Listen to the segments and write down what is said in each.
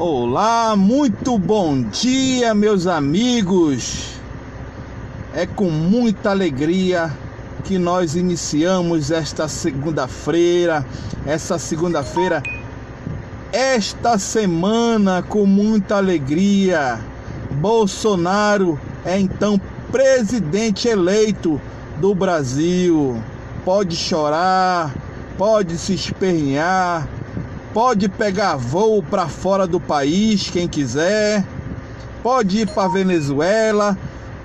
Olá, muito bom dia, meus amigos. É com muita alegria que nós iniciamos esta segunda-feira, esta semana com muita alegria. Bolsonaro é então presidente eleito do Brasil. Pode chorar, pode se espernear, pode pegar voo para fora do país, quem quiser. Pode ir para Venezuela,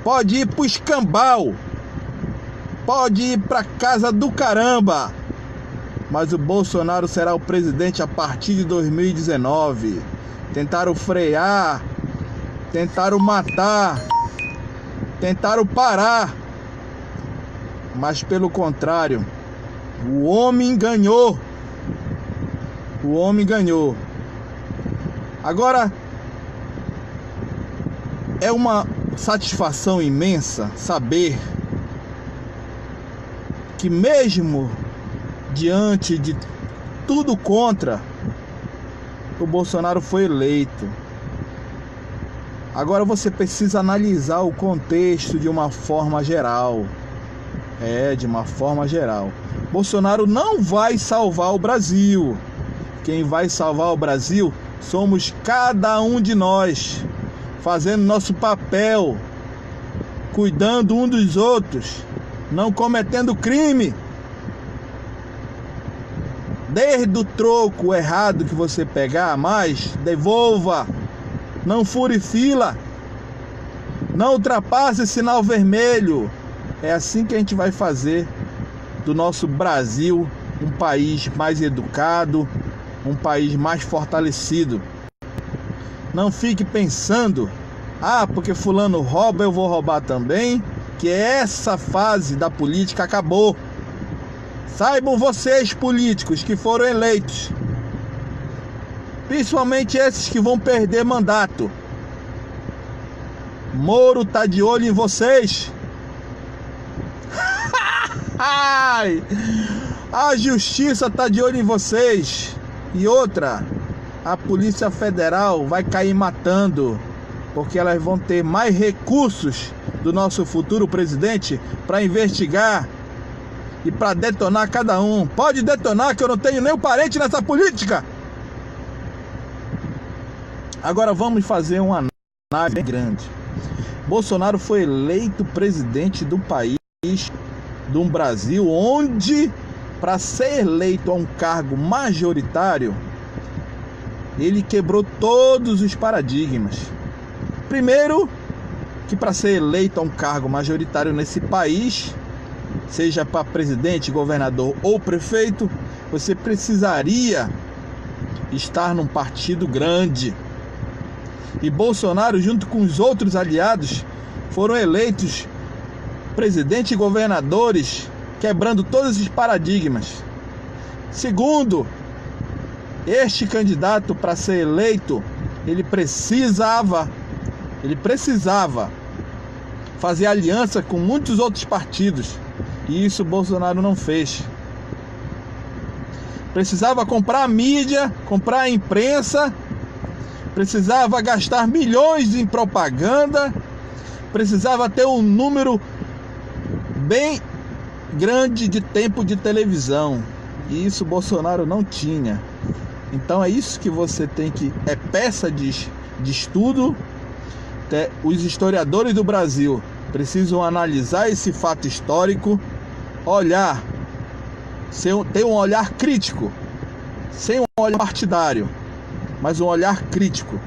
pode ir para o Escambau, pode ir para casa do caramba. Mas o Bolsonaro será o presidente a partir de 2019. Tentaram frear, tentaram matar, tentaram parar, mas pelo contrário, o homem ganhou. O homem ganhou. Agora, é uma satisfação imensa saber que mesmo diante de tudo contra, o Bolsonaro foi eleito. Agora você precisa analisar o contexto de uma forma geral. De uma forma geral. Bolsonaro não vai salvar o Brasil. Quem vai salvar o Brasil somos cada um de nós, fazendo nosso papel, cuidando um dos outros, não cometendo crime. Desde o troco errado que você pegar a mais, devolva. Não fure fila. Não ultrapasse sinal vermelho. É assim que a gente vai fazer do nosso Brasil um país mais educado, um país mais fortalecido. Não fique pensando, porque fulano rouba, eu vou roubar também, que essa fase da política acabou. Saibam vocês, políticos que foram eleitos, principalmente esses que vão perder mandato, Moro tá de olho em vocês. A justiça tá de olho em vocês. E outra, a Polícia Federal vai cair matando, porque elas vão ter mais recursos do nosso futuro presidente para investigar e para detonar cada um. Pode detonar, que eu não tenho nem parente nessa política. Agora vamos fazer uma análise bem grande. Bolsonaro foi eleito presidente do país, de um Brasil onde, para ser eleito a um cargo majoritário, ele quebrou todos os paradigmas. Primeiro, que para ser eleito a um cargo majoritário nesse país, seja para presidente, governador ou prefeito, você precisaria estar num partido grande. E Bolsonaro, junto com os outros aliados, foram eleitos presidente e governadores, quebrando todos os paradigmas. Segundo, este candidato, para ser eleito, ele precisava fazer aliança com muitos outros partidos, e isso Bolsonaro não fez. Precisava comprar a mídia, comprar a imprensa, precisava gastar milhões em propaganda, precisava ter um número bem grande de tempo de televisão, e isso Bolsonaro não tinha. Então é isso que você tem que, peça de estudo. Os historiadores do Brasil precisam analisar esse fato histórico, ter um olhar crítico, sem um olhar partidário, mas um olhar crítico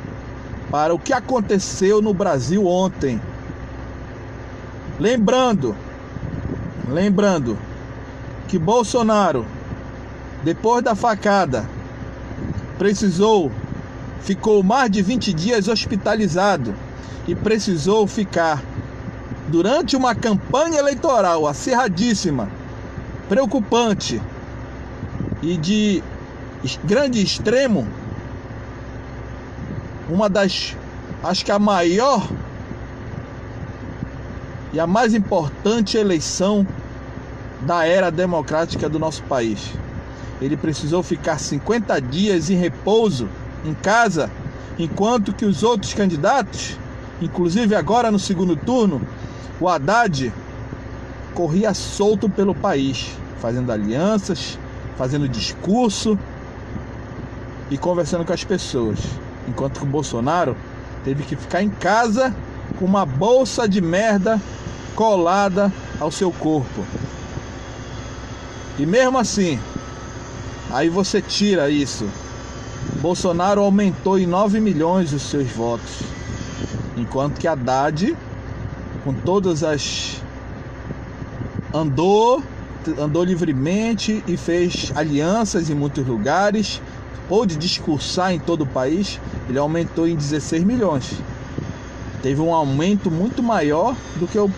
para o que aconteceu no Brasil ontem. Lembrando que Bolsonaro, depois da facada, ficou mais de 20 dias hospitalizado e precisou ficar durante uma campanha eleitoral acirradíssima, preocupante e de grande extremo, acho que a maior e a mais importante eleição da era democrática do nosso país. Ele precisou ficar 50 dias em repouso em casa enquanto que os outros candidatos, inclusive agora no segundo turno, o Haddad corria solto pelo país, fazendo alianças, fazendo discurso e conversando com as pessoas, enquanto que o Bolsonaro teve que ficar em casa com uma bolsa de merda colada ao seu corpo. E mesmo assim, aí você tira isso, Bolsonaro aumentou em 9 milhões os seus votos, enquanto que Haddad, com todas as... andou livremente e fez alianças em muitos lugares, pôde discursar em todo o país, ele aumentou em 16 milhões. Teve um aumento muito maior do que o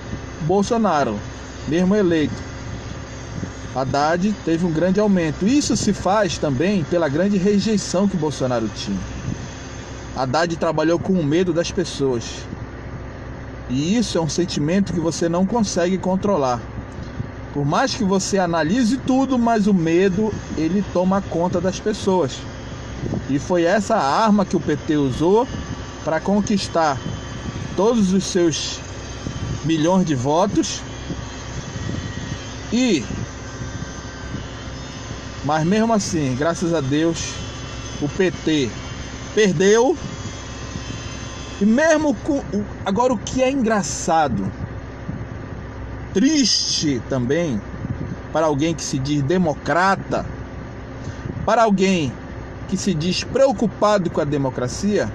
Bolsonaro, mesmo eleito. Haddad teve um grande aumento. Isso se faz também pela grande rejeição que Bolsonaro tinha. Haddad trabalhou com o medo das pessoas. E isso é um sentimento que você não consegue controlar. Por mais que você analise tudo, mas o medo, ele toma conta das pessoas. E foi essa arma que o PT usou para conquistar todos os seus milhões de votos. Mas mesmo assim, graças a Deus, o PT perdeu. E mesmo com... Agora, o que é engraçado, triste também, para alguém que se diz democrata, para alguém que se diz preocupado com a democracia,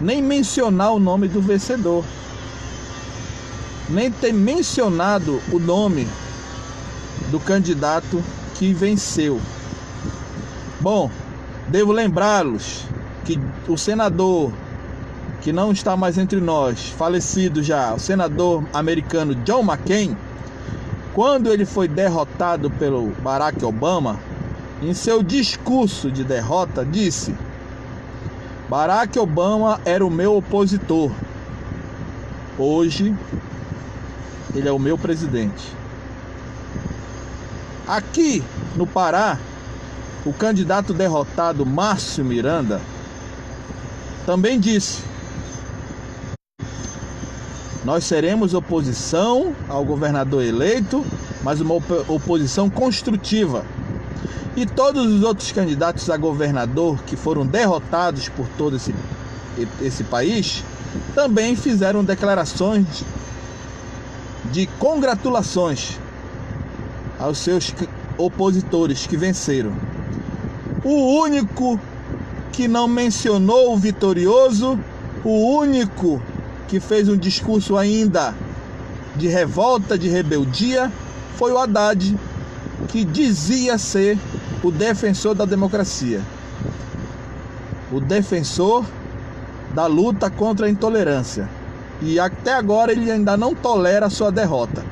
nem mencionar o nome do vencedor, nem ter mencionado o nome do candidato que venceu. Bom, devo lembrá-los que o senador, que não está mais entre nós, falecido já, o senador americano John McCain, quando ele foi derrotado pelo Barack Obama, em seu discurso de derrota disse: Barack Obama era o meu opositor, hoje ele é o meu presidente. Aqui no Pará, o candidato derrotado Márcio Miranda também disse: nós seremos oposição ao governador eleito, mas uma oposição construtiva. E todos os outros candidatos a governador que foram derrotados por todo esse país também fizeram declarações de congratulações aos seus opositores que venceram. O único que não mencionou o vitorioso, o único que fez um discurso ainda de revolta, de rebeldia, foi o Haddad, que dizia ser o defensor da democracia, o defensor da luta contra a intolerância. E até agora ele ainda não tolera a sua derrota.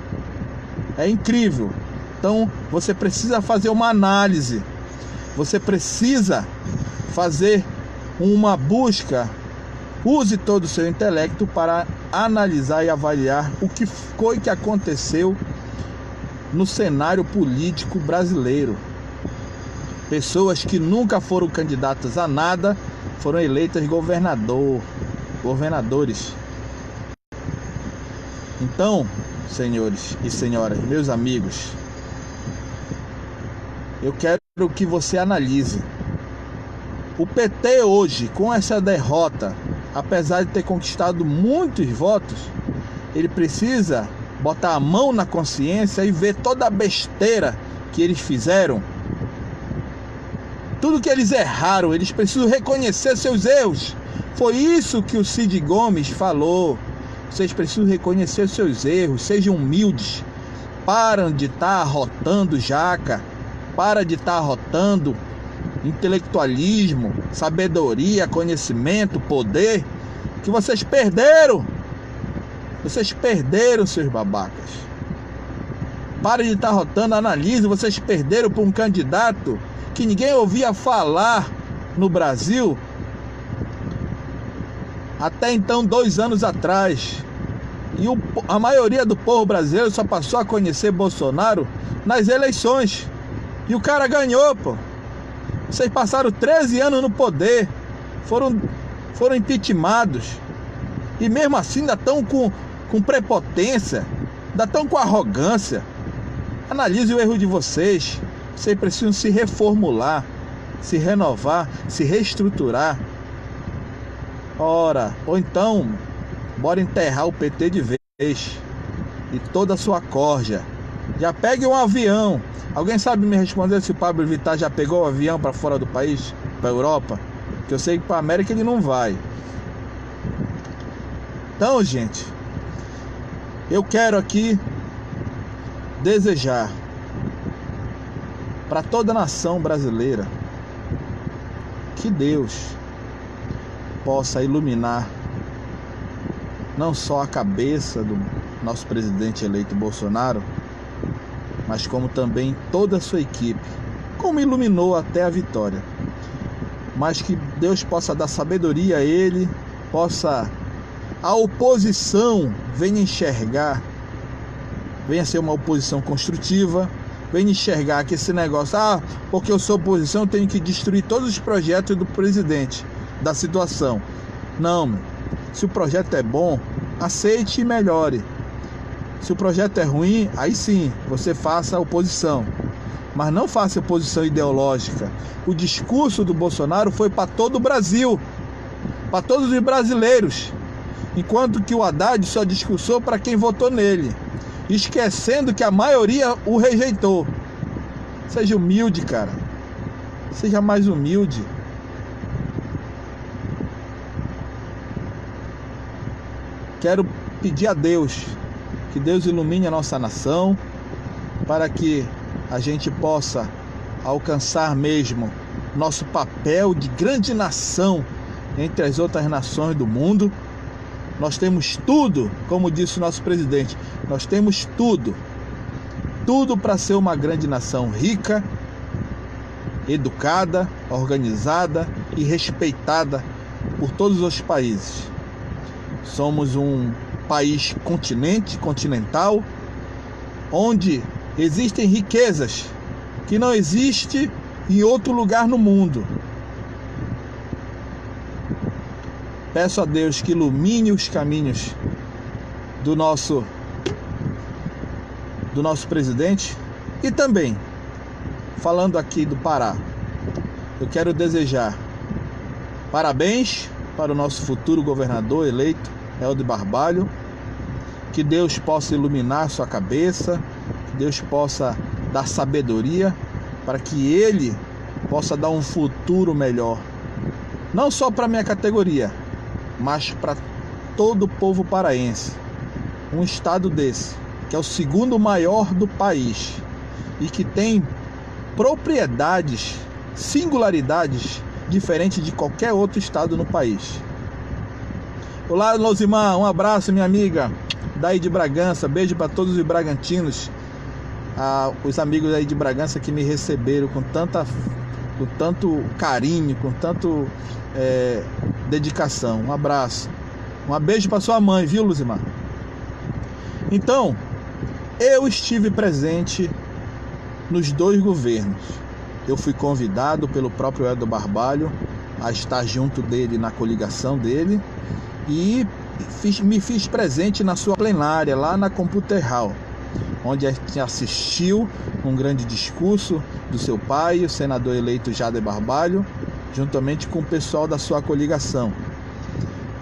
É incrível. Então você precisa fazer uma análise, você precisa fazer uma busca. Use todo o seu intelecto para analisar e avaliar o que foi que aconteceu no cenário político brasileiro. Pessoas que nunca foram candidatas a nada foram eleitas governadores. Então, senhores e senhoras, meus amigos, eu quero que você analise. O PT hoje, com essa derrota, apesar de ter conquistado muitos votos, ele precisa botar a mão na consciência e ver toda a besteira que eles fizeram. Tudo que eles erraram, eles precisam reconhecer seus erros. Foi isso que o Cid Gomes falou. Vocês precisam reconhecer seus erros, sejam humildes. Param de estar arrotando jaca, para de estar arrotando intelectualismo, sabedoria, conhecimento, poder, que vocês perderam. Vocês perderam, seus babacas. Pare de estar arrotando, analise. Vocês perderam por um candidato que ninguém ouvia falar no Brasil até então, 2 anos atrás. E a maioria do povo brasileiro só passou a conhecer Bolsonaro nas eleições. E o cara ganhou, pô. Vocês passaram 13 anos no poder. foram impeachmentados, e mesmo assim ainda estão com prepotência, ainda estão com arrogância. Analise o erro de vocês. Vocês precisam se reformular, se renovar, se reestruturar. Ora, ou então, bora enterrar o PT de vez e toda a sua corja. Já pegue um avião. Alguém sabe me responder se o Pablo Vittar já pegou o avião para fora do país, para a Europa? Que eu sei que para a América ele não vai. Então, gente, eu quero aqui desejar para toda a nação brasileira que Deus possa iluminar não só a cabeça do nosso presidente eleito Bolsonaro, mas como também toda a sua equipe, como iluminou até a vitória. Mas que Deus possa dar sabedoria a ele, a oposição venha enxergar, venha ser uma oposição construtiva, venha enxergar que esse negócio, porque eu sou oposição, eu tenho que destruir todos os projetos do presidente, da situação. Não, se o projeto é bom, aceite e melhore. Se o projeto é ruim, aí sim, você faça a oposição. Mas não faça oposição ideológica. O discurso do Bolsonaro foi para todo o Brasil, para todos os brasileiros, enquanto que o Haddad só discursou para quem votou nele, esquecendo que a maioria o rejeitou. Seja humilde, cara. Seja mais humilde. Quero pedir a Deus que Deus ilumine a nossa nação, para que a gente possa alcançar mesmo nosso papel de grande nação entre as outras nações do mundo. Nós temos tudo, como disse o nosso presidente, nós temos tudo para ser uma grande nação rica, educada, organizada e respeitada por todos os países. Somos um país continental, onde existem riquezas que não existem em outro lugar no mundo. Peço a Deus que ilumine os caminhos do nosso presidente. E também, falando aqui do Pará, eu quero desejar parabéns para o nosso futuro governador eleito, Helder Barbalho. Que Deus possa iluminar sua cabeça, que Deus possa dar sabedoria para que ele possa dar um futuro melhor, não só para a minha categoria, mas para todo o povo paraense. Um estado desse, que é o segundo maior do país e que tem propriedades, singularidades diferentes de qualquer outro estado no país. Olá, Losimar, um abraço, minha amiga daí de Bragança, beijo para todos os bragantinos, os amigos aí de Bragança que me receberam com tanto carinho, com tanto dedicação. Um abraço, um beijo para sua mãe, viu, Losimar? Então, eu estive presente nos dois governos. Eu fui convidado pelo próprio Helder Barbalho a estar junto dele na coligação dele e me fiz presente na sua plenária lá na Computer Hall, onde a gente assistiu um grande discurso do seu pai, o senador eleito Helder Barbalho, juntamente com o pessoal da sua coligação.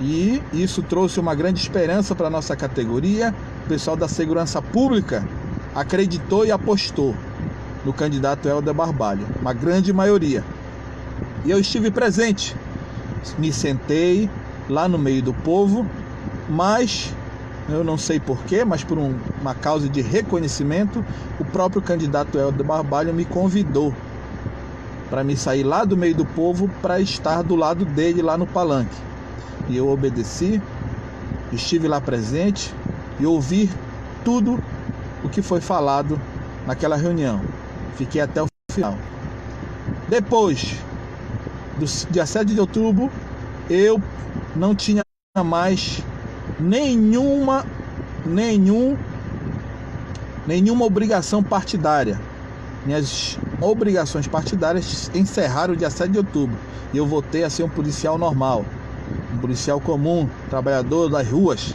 E isso trouxe uma grande esperança para a nossa categoria. O pessoal da segurança pública acreditou e apostou no candidato Helder Barbalho, uma grande maioria. E eu estive presente, me sentei lá no meio do povo, mas eu não sei porquê, mas por uma causa de reconhecimento, o próprio candidato Helder Barbalho me convidou para me sair lá do meio do povo para estar do lado dele lá no palanque. E eu obedeci, estive lá presente e ouvi tudo o que foi falado naquela reunião. Fiquei até o final. Depois do dia 7 de outubro, eu não tinha mais nenhuma obrigação partidária. obrigações partidárias, encerraram dia 7 de outubro. E eu voltei a ser um policial normal, um policial comum, trabalhador das ruas.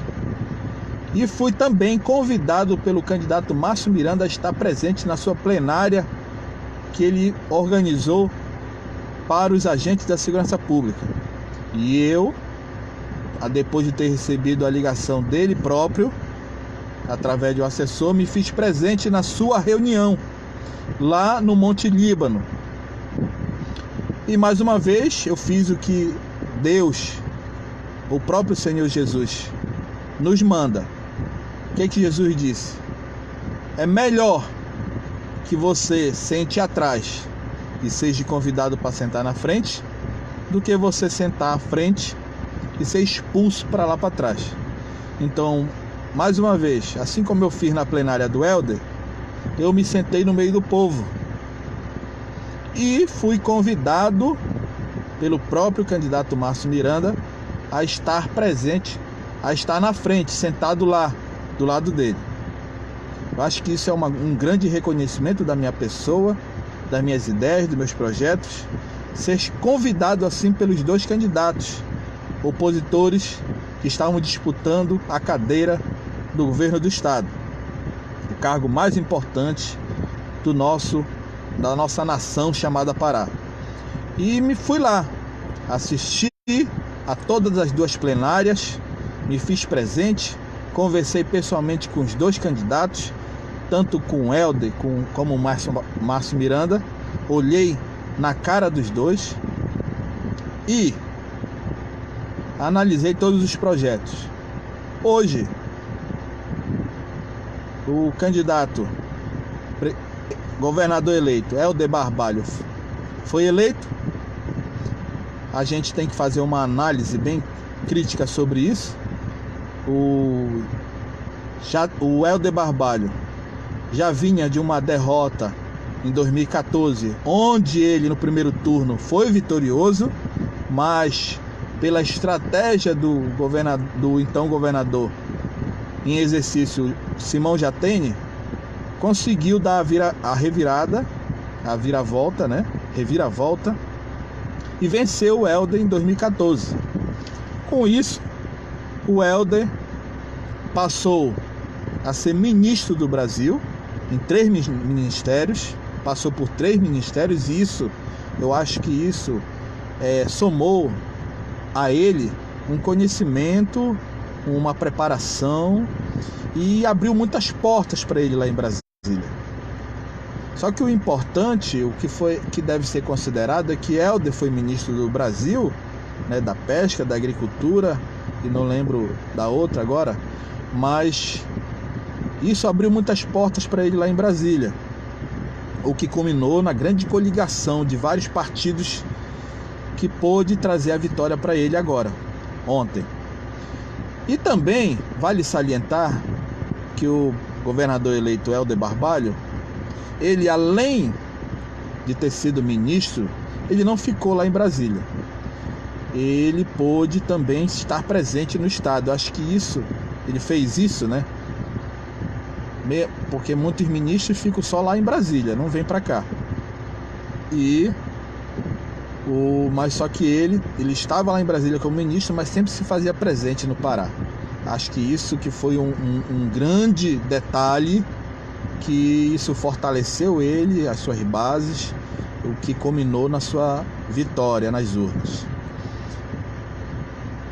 E fui também convidado pelo candidato Márcio Miranda a estar presente na sua plenária que ele organizou para os agentes da segurança pública. E eu, depois de ter recebido a ligação dele próprio, através de um assessor, me fiz presente na sua reunião, lá no Monte Líbano. E mais uma vez eu fiz o que Deus, o próprio Senhor Jesus, nos manda. O que Jesus disse? É melhor que você sente atrás e seja convidado para sentar na frente, do que você sentar à frente e ser expulso para lá para trás. Então, mais uma vez, assim como eu fiz na plenária do Helder, eu me sentei no meio do povo e fui convidado pelo próprio candidato Márcio Miranda a estar presente, a estar na frente, sentado lá, do lado dele. Eu acho que isso é um grande reconhecimento da minha pessoa, das minhas ideias, dos meus projetos, ser convidado assim pelos dois candidatos opositores que estavam disputando a cadeira do governo do estado, o cargo mais importante da nossa nação chamada Pará. E me fui lá, assisti a todas as duas plenárias, me fiz presente, conversei pessoalmente com os dois candidatos, tanto com o Helder como o Márcio Miranda, olhei na cara dos dois e analisei todos os projetos. Hoje, o candidato governador eleito, Helder Barbalho, foi eleito. A gente tem que fazer uma análise bem crítica sobre isso. O Helder Barbalho já vinha de uma derrota em 2014, onde ele no primeiro turno foi vitorioso, mas pela estratégia do então governador em exercício, Simão Jatene, conseguiu dar a reviravolta, e venceu o Helder em 2014. Com isso, o Helder passou a ser ministro do Brasil em 3 ministérios, passou por 3 ministérios, e eu acho que isso somou a ele um conhecimento, uma preparação, e abriu muitas portas para ele lá em Brasília. Só que o importante, que deve ser considerado, é que Helder foi ministro do Brasil, né, da pesca, da agricultura, e não lembro da outra agora, mas isso abriu muitas portas para ele lá em Brasília, o que culminou na grande coligação de vários partidos que pôde trazer a vitória para ele agora, ontem. E também vale salientar que o governador eleito Helder Barbalho, ele, além de ter sido ministro, ele não ficou lá em Brasília. Ele pôde também estar presente no estado. Eu acho que ele fez isso, né? Porque muitos ministros ficam só lá em Brasília, não vêm para cá. Mas só que ele estava lá em Brasília como ministro, mas sempre se fazia presente no Pará. Acho que isso que foi um grande detalhe, que isso fortaleceu ele, as suas bases, o que culminou na sua vitória nas urnas.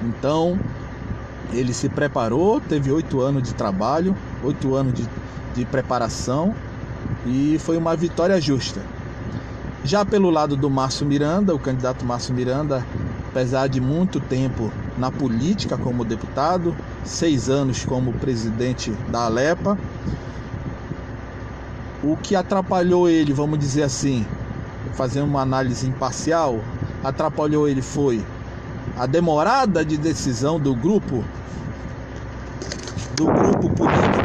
Então, ele se preparou, teve 8 anos de trabalho, 8 anos de preparação, e foi uma vitória justa. Já pelo lado do Márcio Miranda, o candidato Márcio Miranda, apesar de muito tempo na política como deputado, 6 anos como presidente da Alepa, o que atrapalhou ele, vamos dizer assim, fazendo uma análise imparcial, atrapalhou ele foi a demorada de decisão do grupo político